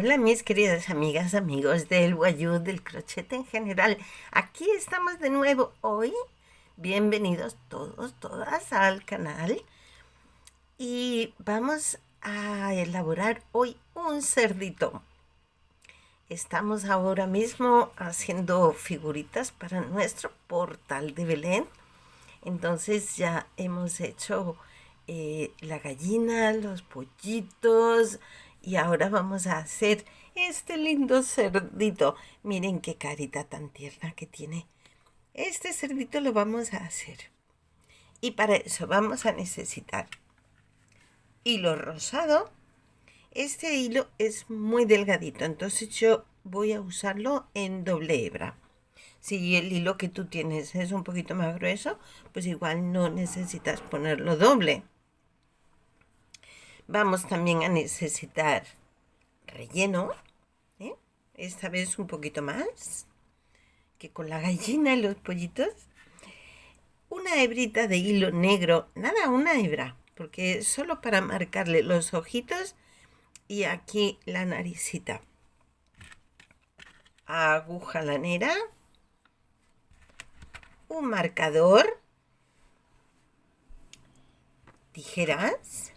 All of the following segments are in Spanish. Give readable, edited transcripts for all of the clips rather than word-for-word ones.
Hola mis queridas amigas, amigos del Wayuu, del crochet en general. Aquí estamos de nuevo hoy. Bienvenidos todos, todas al canal. Y vamos a elaborar hoy un cerdito. Estamos ahora mismo haciendo figuritas para nuestro portal de Belén. Entonces ya hemos hecho la gallina, los pollitos y ahora vamos a hacer este lindo cerdito. Miren qué carita tan tierna que tiene. Este cerdito lo vamos a hacer. Y para eso vamos a necesitar hilo rosado. Este hilo es muy delgadito, entonces yo voy a usarlo en doble hebra. Si el hilo que tú tienes es un poquito más grueso, pues igual no necesitas ponerlo doble. Vamos también a necesitar relleno, ¿eh? Esta vez un poquito más que con la gallina y los pollitos. Una hebrita de hilo negro, nada, una hebra, porque es solo para marcarle los ojitos y aquí la naricita. Aguja lanera, un marcador, tijeras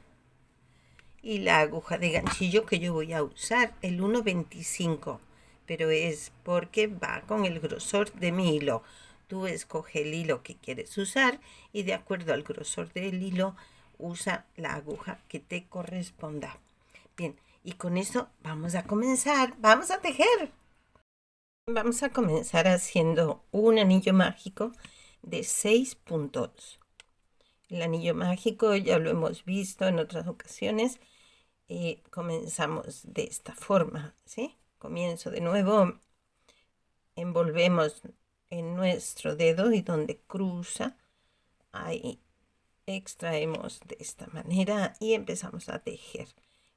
y la aguja de ganchillo que yo voy a usar, el 1,25, pero es porque va con el grosor de mi hilo. Tú escoge el hilo que quieres usar y de acuerdo al grosor del hilo usa la aguja que te corresponda. Bien, y con eso vamos a comenzar, vamos a tejer. Vamos a comenzar haciendo un anillo mágico de 6 puntos. El anillo mágico ya lo hemos visto en otras ocasiones. Comenzamos de esta forma, ¿sí? Comienzo de nuevo, envolvemos en nuestro dedo y donde cruza, ahí extraemos de esta manera y empezamos a tejer.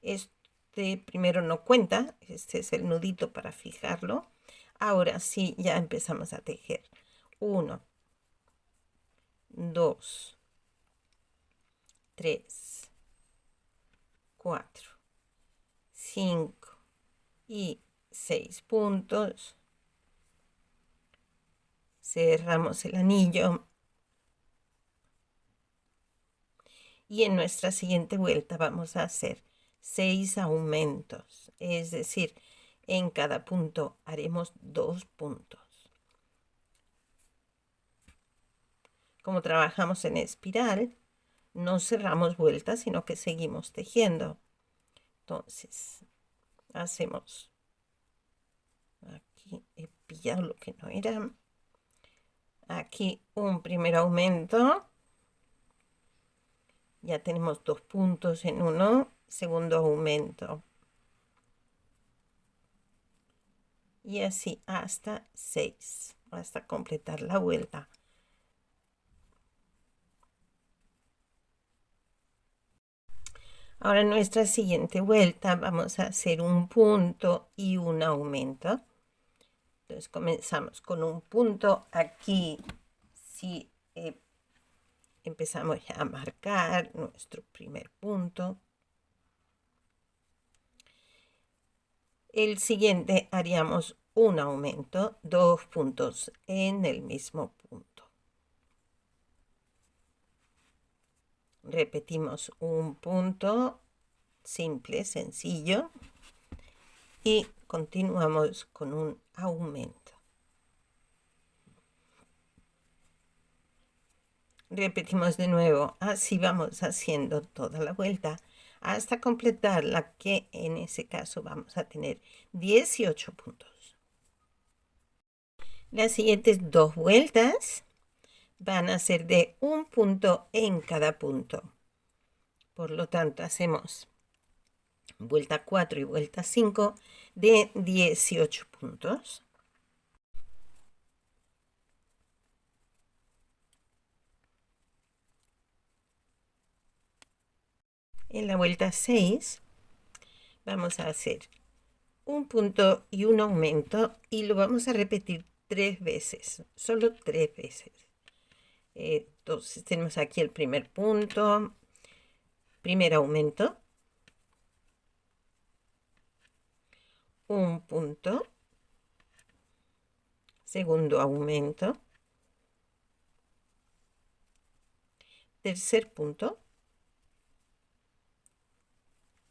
Este primero no cuenta, este es el nudito para fijarlo. Ahora sí, ya empezamos a tejer. 1, 2, 3, 4, 5 y 6 puntos. Cerramos el anillo y en nuestra siguiente vuelta vamos a hacer 6 aumentos, es decir, en cada punto haremos 2 puntos. Como trabajamos en espiral, no cerramos vueltas, sino que seguimos tejiendo. Entonces, hacemos, aquí he pillado lo que no era, aquí un primer aumento, ya tenemos 2 puntos en uno, segundo aumento, y así hasta 6, hasta completar la vuelta. Ahora en nuestra siguiente vuelta vamos a hacer un punto y un aumento. Entonces comenzamos con un punto. Aquí sí empezamos ya a marcar nuestro primer punto. El siguiente haríamos un aumento, 2 puntos en el mismo punto. Repetimos un punto simple, sencillo, y continuamos con un aumento. Repetimos de nuevo, así vamos haciendo toda la vuelta hasta completar la que en ese caso vamos a tener 18 puntos. Las siguientes 2 vueltas van a ser de un punto en cada punto. Por lo tanto, hacemos vuelta 4 y vuelta 5 de 18 puntos. En la vuelta 6 vamos a hacer un punto y un aumento y lo vamos a repetir 3 veces, solo 3 veces. Entonces tenemos aquí el primer punto, primer aumento, un punto, segundo aumento, tercer punto,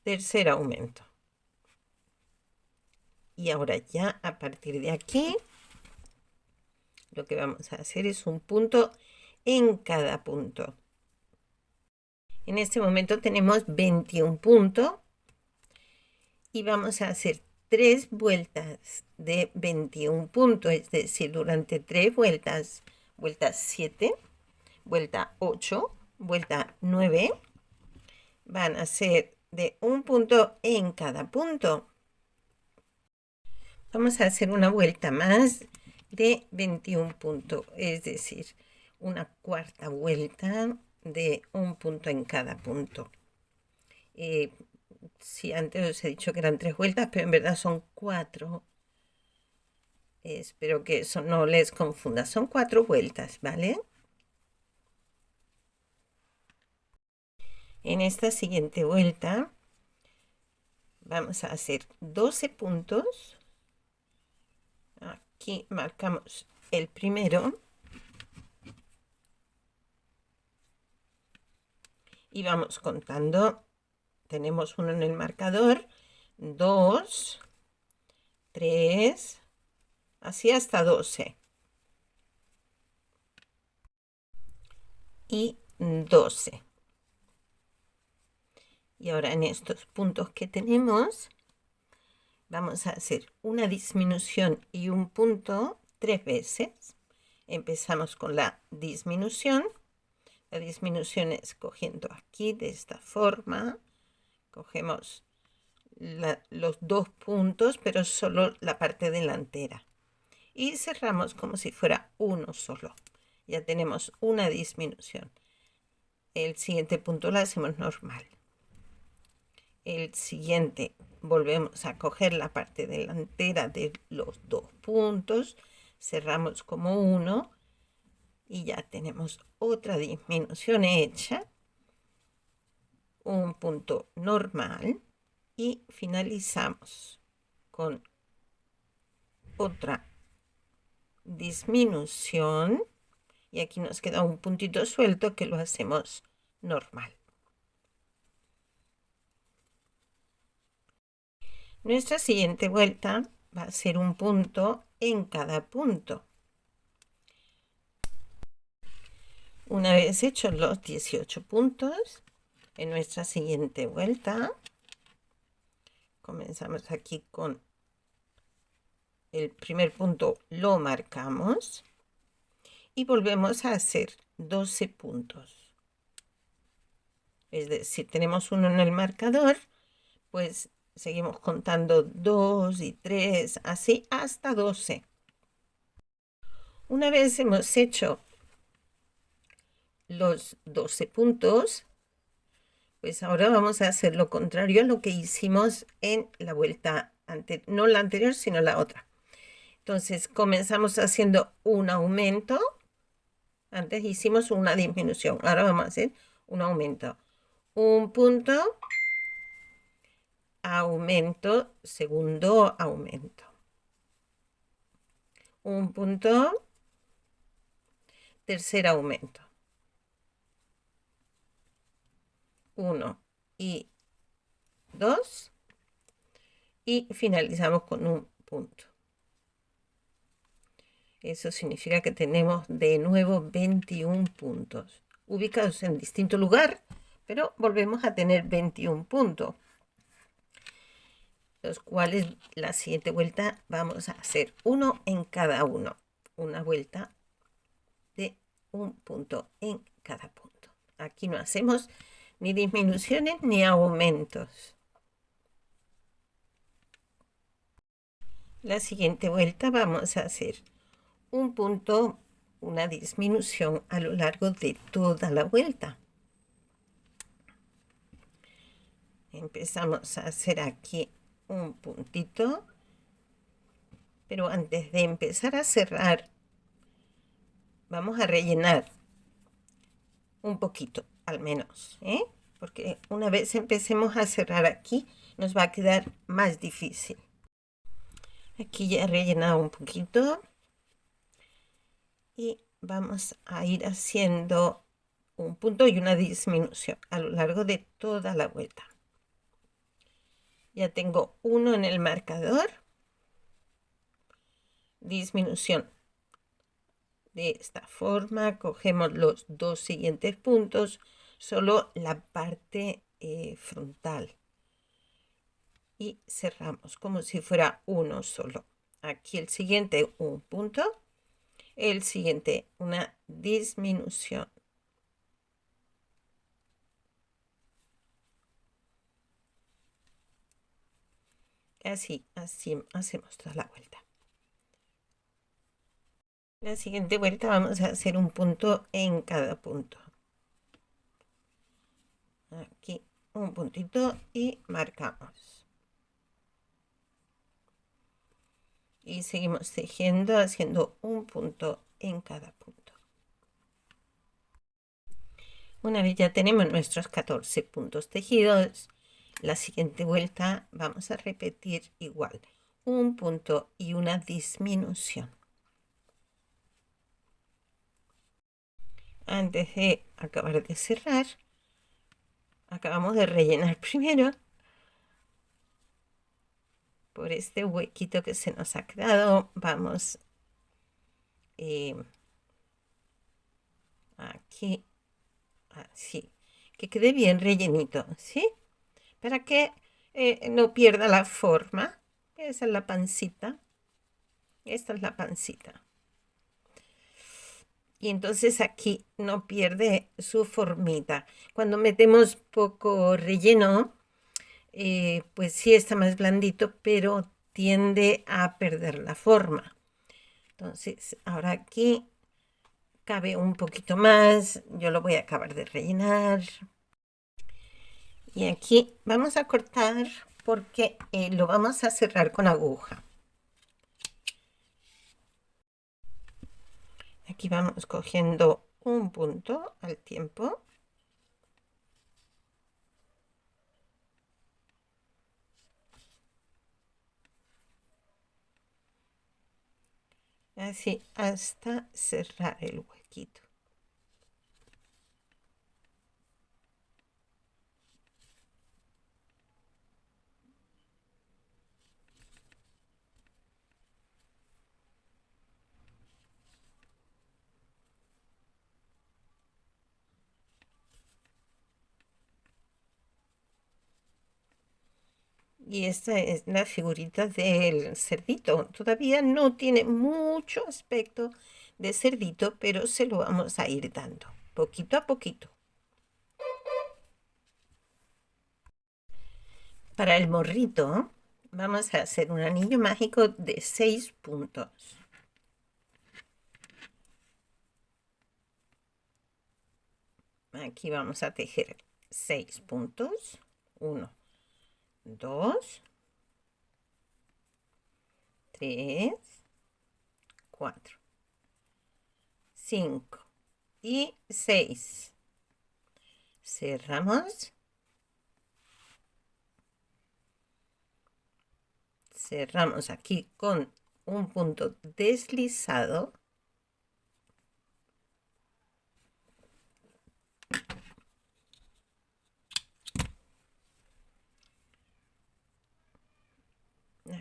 tercer aumento. Y ahora ya a partir de aquí lo que vamos a hacer es un punto en cada punto. En este momento tenemos 21 puntos y vamos a hacer 3 vueltas de 21 puntos, es decir, durante 3 vueltas, vuelta 7, vuelta 8, vuelta 9, van a ser de un punto en cada punto. Vamos a hacer una vuelta más de 21 puntos, es decir, una cuarta vuelta de un punto en cada punto. Sí, antes os he dicho que eran 3 vueltas, pero en verdad son 4. Espero que eso no les confunda. Son 4 vueltas, ¿vale? En esta siguiente vuelta vamos a hacer 12 puntos. Aquí marcamos el primero. Y vamos contando. Tenemos uno en el marcador, 2, 3, así hasta 12. Y 12. Y ahora en estos puntos que tenemos, vamos a hacer una disminución y un punto 3 veces. Empezamos con la disminución. La disminución es cogiendo aquí de esta forma. Cogemos los 2 puntos, pero solo la parte delantera. Y cerramos como si fuera uno solo. Ya tenemos una disminución. El siguiente punto lo hacemos normal. El siguiente volvemos a coger la parte delantera de los 2 puntos. Cerramos como uno. Y ya tenemos otra disminución hecha. Un punto normal. Y finalizamos con otra disminución y aquí nos queda un puntito suelto que lo hacemos normal. Nuestra siguiente vuelta va a ser un punto en cada punto. Una vez hechos los 18 puntos, en nuestra siguiente vuelta comenzamos aquí con el primer punto, lo marcamos y volvemos a hacer 12 puntos. Es decir, tenemos uno en el marcador, pues seguimos contando 2 y 3, así hasta 12. Una vez hemos hecho los 12 puntos, pues ahora vamos a hacer lo contrario a lo que hicimos en la vuelta anterior, no la anterior, sino la otra. Entonces comenzamos haciendo un aumento. Antes hicimos una disminución. Ahora vamos a hacer un aumento. Un punto, aumento, segundo aumento. Un punto, tercer aumento. 1 y 2. Y finalizamos con un punto. Eso significa que tenemos de nuevo 21 puntos, ubicados en distinto lugar, pero volvemos a tener 21 puntos, los cuales la siguiente vuelta vamos a hacer uno en cada uno, una vuelta de un punto en cada punto. Aquí no hacemos ni disminuciones ni aumentos. La siguiente vuelta vamos a hacer un punto, una disminución a lo largo de toda la vuelta. Empezamos a hacer aquí un puntito, pero antes de empezar a cerrar, vamos a rellenar un poquito, al menos, porque una vez empecemos a cerrar aquí, nos va a quedar más difícil. Aquí ya he rellenado un poquito y vamos a ir haciendo un punto y una disminución a lo largo de toda la vuelta. Ya tengo uno en el marcador, disminución. De esta forma cogemos los dos siguientes puntos, solo la parte frontal, y cerramos como si fuera uno solo. Aquí el siguiente un punto, el siguiente una disminución. Así hacemos toda la vuelta. La siguiente vuelta vamos a hacer un punto en cada punto. Aquí un puntito y marcamos. Y seguimos tejiendo, haciendo un punto en cada punto. Una vez ya tenemos nuestros 14 puntos tejidos, la siguiente vuelta vamos a repetir igual, un punto y una disminución. Antes de acabar de cerrar, acabamos de rellenar primero por este huequito que se nos ha quedado. Vamos aquí, así, que quede bien rellenito, ¿sí? Para que no pierda la forma. Esa es la pancita. Esta es la pancita. Y entonces aquí no pierde su formita. Cuando metemos poco relleno, pues sí está más blandito, pero tiende a perder la forma. Entonces ahora aquí cabe un poquito más. Yo lo voy a acabar de rellenar. Y aquí vamos a cortar porque lo vamos a cerrar con aguja. Aquí vamos cogiendo un punto al tiempo. Así hasta cerrar el huequito. Y esta es la figurita del cerdito. Todavía no tiene mucho aspecto de cerdito, pero se lo vamos a ir dando poquito a poquito. Para el morrito vamos a hacer un anillo mágico de 6 puntos. Aquí vamos a tejer 6 puntos. 1, 2, 3, 4, 5 y 6. Cerramos. Cerramos aquí con un punto deslizado.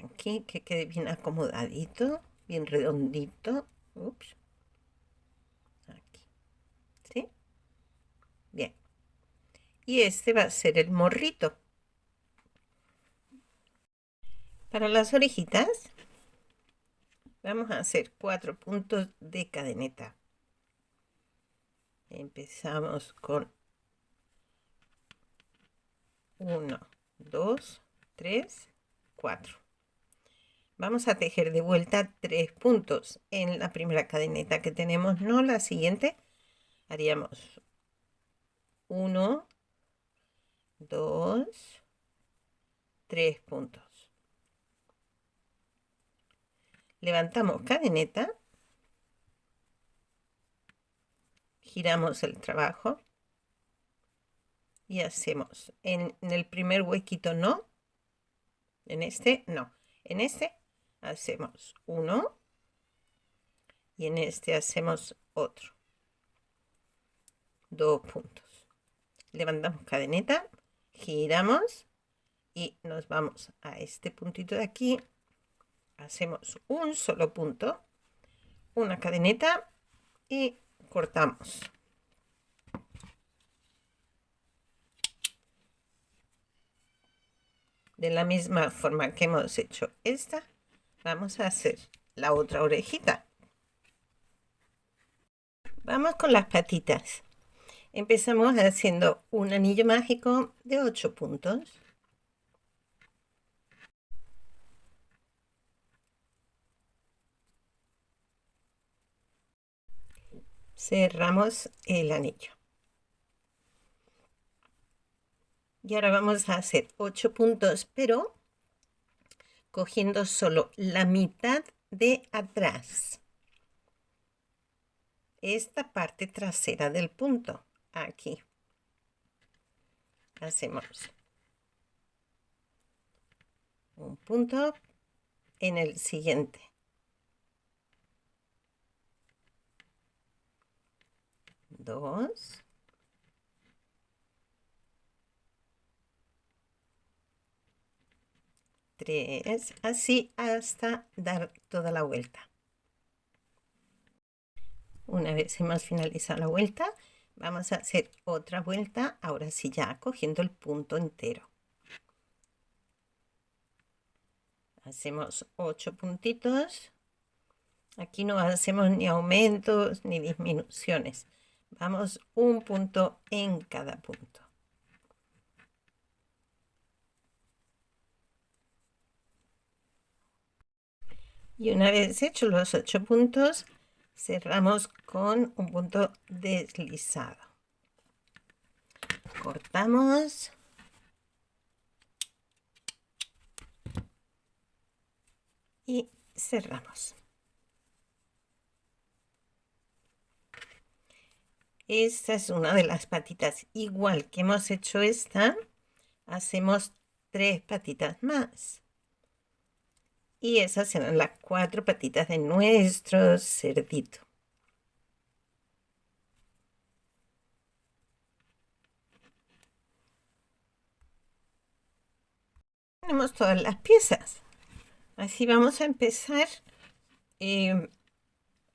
Aquí que quede bien acomodadito, bien redondito. Ups. Aquí. ¿Sí? Bien. Y este va a ser el morrito. Para las orejitas vamos a hacer 4 puntos de cadeneta. Empezamos con 1, 2, 3, 4. Vamos a tejer de vuelta 3 puntos en la primera cadeneta que tenemos, no la siguiente. Haríamos 1, 2, 3 puntos. Levantamos cadeneta, giramos el trabajo y hacemos en el primer huequito no, en este no, en este hacemos uno y en este hacemos otro, 2 puntos. Levantamos cadeneta, giramos y nos vamos a este puntito de aquí, hacemos un solo punto, una cadeneta y cortamos. De la misma forma que hemos hecho esta, vamos a hacer la otra orejita. Vamos con las patitas. Empezamos haciendo un anillo mágico de 8 puntos. Cerramos el anillo. Y ahora vamos a hacer 8 puntos, pero cogiendo solo la mitad de atrás. Esta parte trasera del punto, aquí. Hacemos un punto en el siguiente. Dos. Tres, así hasta dar toda la vuelta. Una vez hemos finalizado la vuelta, vamos a hacer otra vuelta, ahora sí ya cogiendo el punto entero. Hacemos 8 puntitos. Aquí no hacemos ni aumentos ni disminuciones. Vamos un punto en cada punto. Y una vez hechos los 8 puntos, cerramos con un punto deslizado. Cortamos. Y cerramos. Esta es una de las patitas. Igual que hemos hecho esta, hacemos 3 patitas más. Y esas serán las 4 patitas de nuestro cerdito. Tenemos todas las piezas. Así vamos a empezar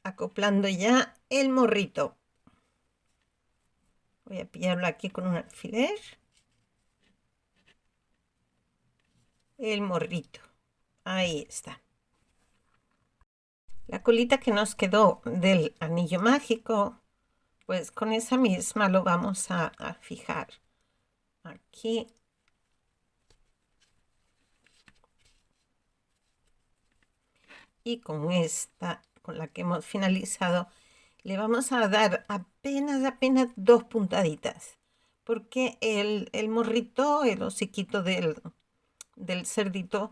acoplando ya el morrito. Voy a pillarlo aquí con un alfiler. El morrito. Ahí está. La colita que nos quedó del anillo mágico, pues con esa misma lo vamos a fijar aquí. Y con esta, con la que hemos finalizado, le vamos a dar apenas 2 puntaditas. Porque el morrito, el hociquito del cerdito,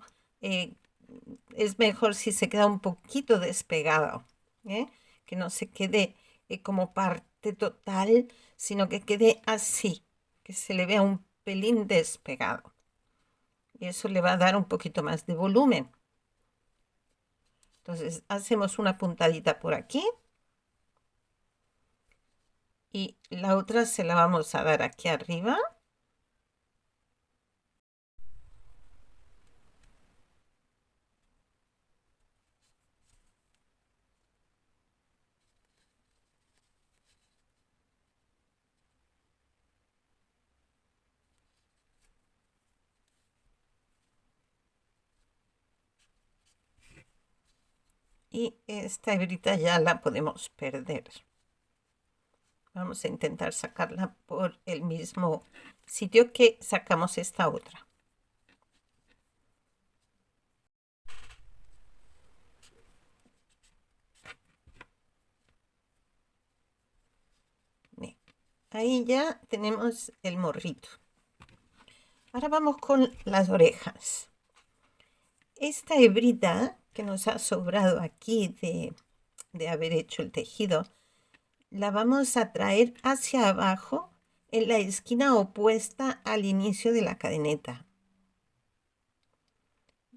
es mejor si se queda un poquito despegado, que no se quede como parte total, sino que quede así, que se le vea un pelín despegado. Y eso le va a dar un poquito más de volumen. Entonces hacemos una puntadita por aquí y la otra se la vamos a dar aquí arriba. Y esta hebrita ya la podemos perder. Vamos a intentar sacarla por el mismo sitio que sacamos esta otra. Bien, ahí ya tenemos el morrito. Ahora vamos con las orejas. Esta hebrita que nos ha sobrado aquí de haber hecho el tejido, la vamos a traer hacia abajo en la esquina opuesta al inicio de la cadeneta.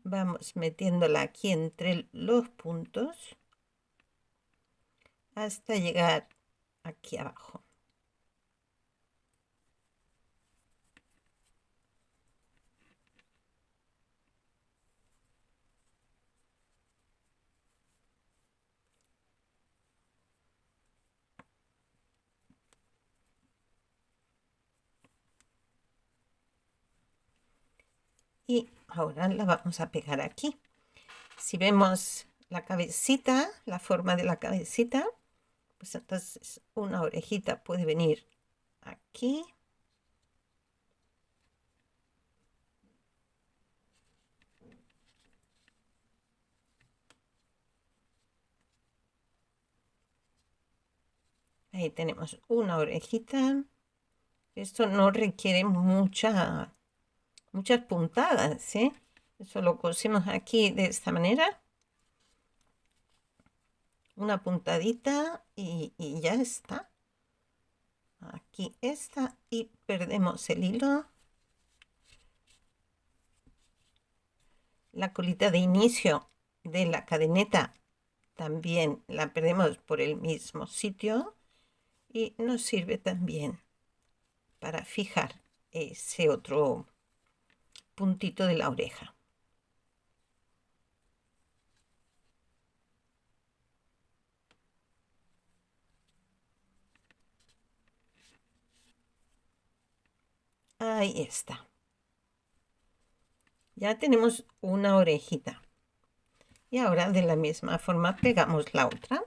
Vamos metiéndola aquí entre los puntos hasta llegar aquí abajo. Y ahora la vamos a pegar aquí. Si vemos la cabecita, la forma de la cabecita, pues entonces una orejita puede venir aquí. Ahí tenemos una orejita. Esto no requiere muchas puntadas, ¿sí? Eso lo cosimos aquí de esta manera. Una puntadita y ya está. Aquí está y perdemos el hilo. La colita de inicio de la cadeneta también la perdemos por el mismo sitio y nos sirve también para fijar ese otro puntito de la oreja. Ahí está. Ya tenemos una orejita. Y ahora de la misma forma pegamos la otra.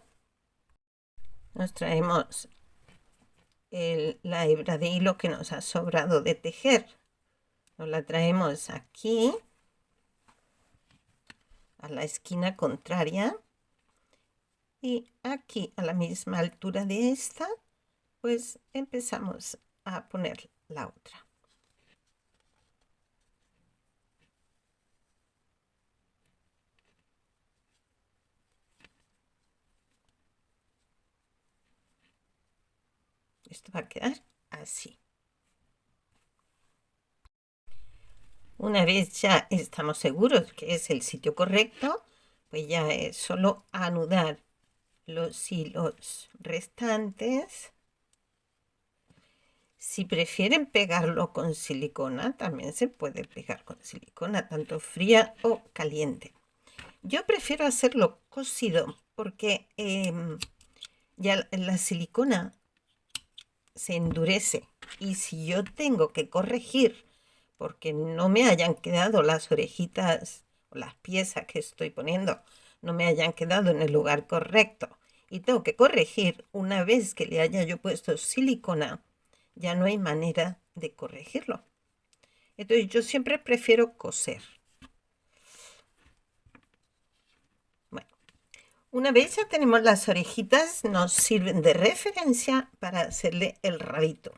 Nos traemos la hebra de hilo que nos ha sobrado de tejer. Nos la traemos aquí a la esquina contraria y aquí a la misma altura de esta, pues empezamos a poner la otra. Esto va a quedar así. Una vez ya estamos seguros que es el sitio correcto, pues ya es solo anudar los hilos restantes. Si prefieren pegarlo con silicona, también se puede pegar con silicona, tanto fría o caliente. Yo prefiero hacerlo cocido porque ya la silicona se endurece y si yo tengo que corregir porque no me hayan quedado las orejitas o las piezas que estoy poniendo, no me hayan quedado en el lugar correcto y tengo que corregir una vez que le haya yo puesto silicona, ya no hay manera de corregirlo. Entonces yo siempre prefiero coser. Bueno, una vez ya tenemos las orejitas, nos sirven de referencia para hacerle el rabito.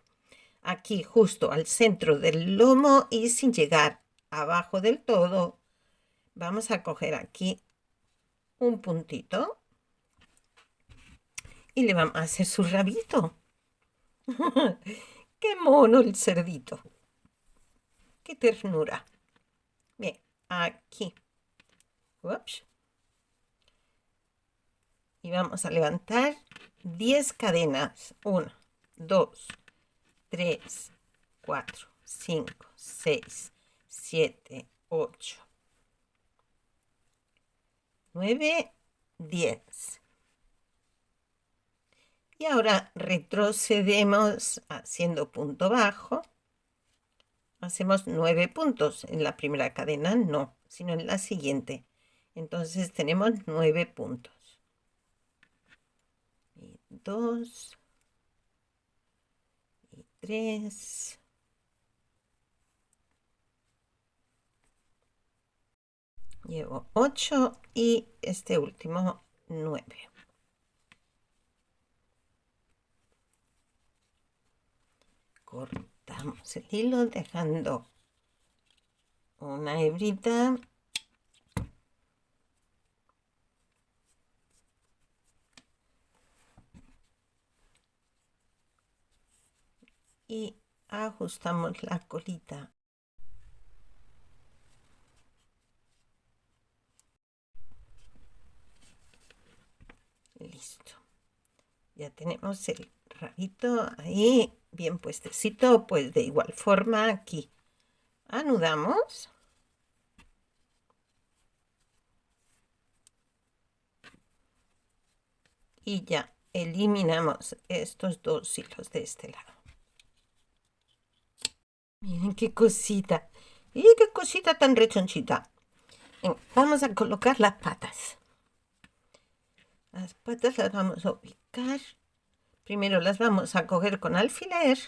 Aquí justo al centro del lomo y sin llegar abajo del todo, vamos a coger aquí un puntito y le vamos a hacer su rabito. ¡Qué mono el cerdito! ¡Qué ternura! Bien, aquí. Ups. Y vamos a levantar 10 cadenas. 1, 2, 3, 4, 5, 6, 7, 8, 9, 10. Y ahora retrocedemos haciendo punto bajo. Hacemos 9 puntos. En la primera cadena no, sino en la siguiente. Entonces tenemos 9 puntos. Y 2 y 3. Llevo 8 y este último 9. Cortamos el hilo dejando una hebrita y ajustamos la colita. Ya tenemos el rabito ahí bien puestecito, pues de igual forma aquí anudamos. Y ya eliminamos estos dos hilos de este lado. Miren qué cosita. Y qué cosita tan rechonchita. Vamos a colocar las patas. Las patas las vamos a ubicar. Primero las vamos a coger con alfiler.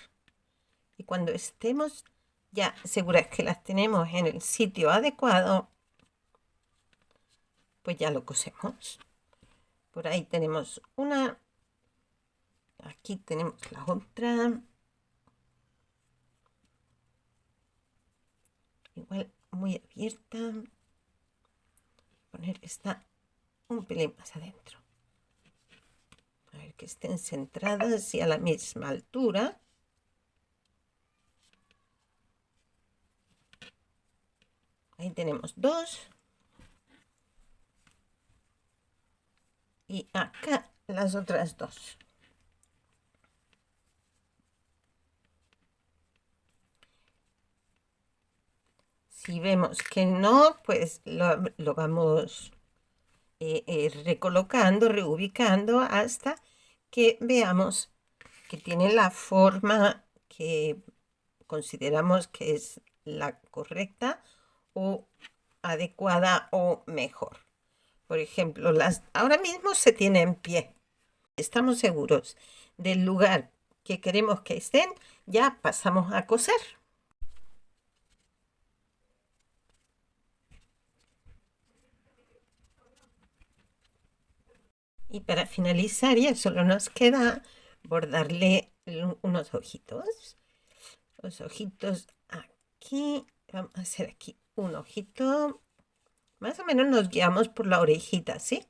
Y cuando estemos ya seguras que las tenemos en el sitio adecuado, pues ya lo cosemos. Por ahí tenemos una. Aquí tenemos la otra. Igual muy abierta. Poner esta un pelín más adentro. A ver que estén centradas y a la misma altura. Ahí tenemos dos. Y acá las otras dos. Si vemos que no, pues lo vamos recolocando, reubicando hasta que veamos que tiene la forma que consideramos que es la correcta o adecuada o mejor. Por ejemplo, ahora mismo se tiene en pie. Estamos seguros del lugar que queremos que estén, ya pasamos a coser. Y para finalizar ya solo nos queda bordarle unos ojitos. Los ojitos aquí. Vamos a hacer aquí un ojito. Más o menos nos guiamos por la orejita, ¿sí?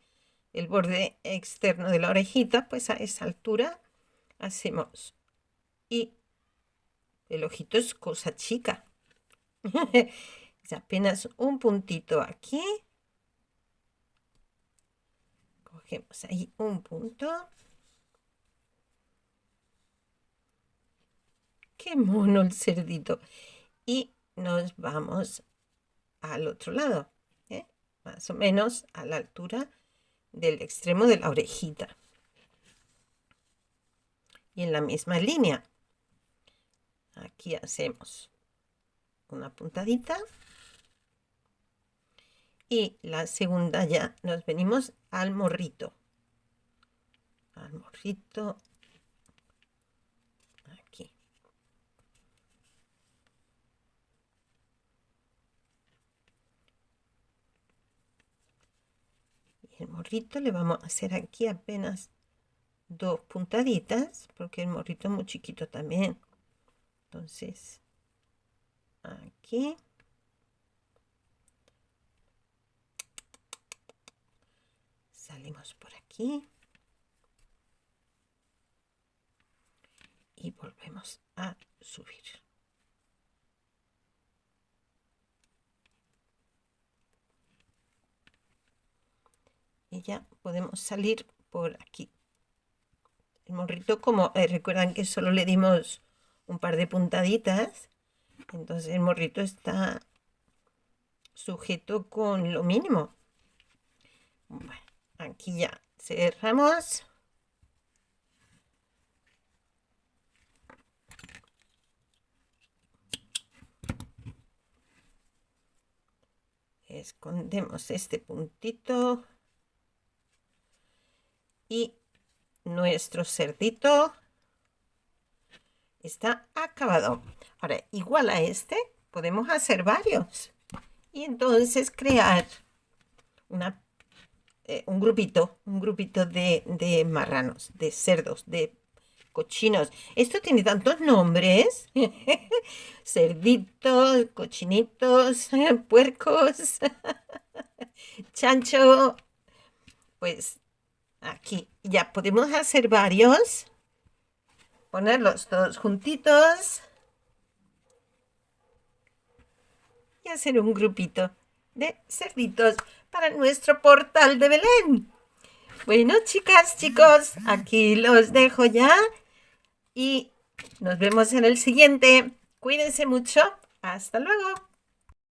El borde externo de la orejita, pues a esa altura hacemos. Y el ojito es cosa chica. Es apenas un puntito aquí. Cogemos ahí un punto. Qué mono el cerdito. Y nos vamos al otro lado, ¿eh? Más o menos a la altura del extremo de la orejita. Y en la misma línea. Aquí hacemos una puntadita. Y la segunda ya nos venimos al morrito. Al morrito. Aquí. Y el morrito le vamos a hacer aquí apenas dos puntaditas, porque el morrito es muy chiquito también. Entonces, aquí. Salimos por aquí. Y volvemos a subir. Y ya podemos salir por aquí. El morrito, como recuerdan que solo le dimos un par de puntaditas, entonces el morrito está sujeto con lo mínimo. Bueno, aquí ya cerramos. Escondemos este puntito. Y nuestro cerdito está acabado. Ahora, igual a este, podemos hacer varios. Y entonces crear un grupito de marranos, de cerdos, de cochinos. Esto tiene tantos nombres. Cerditos, cochinitos, puercos, chancho. Pues aquí ya podemos hacer varios. Ponerlos todos juntitos. Y hacer un grupito de cerditos para nuestro portal de Belén. Bueno, chicas, chicos, aquí los dejo ya y nos vemos en el siguiente. Cuídense mucho. Hasta luego.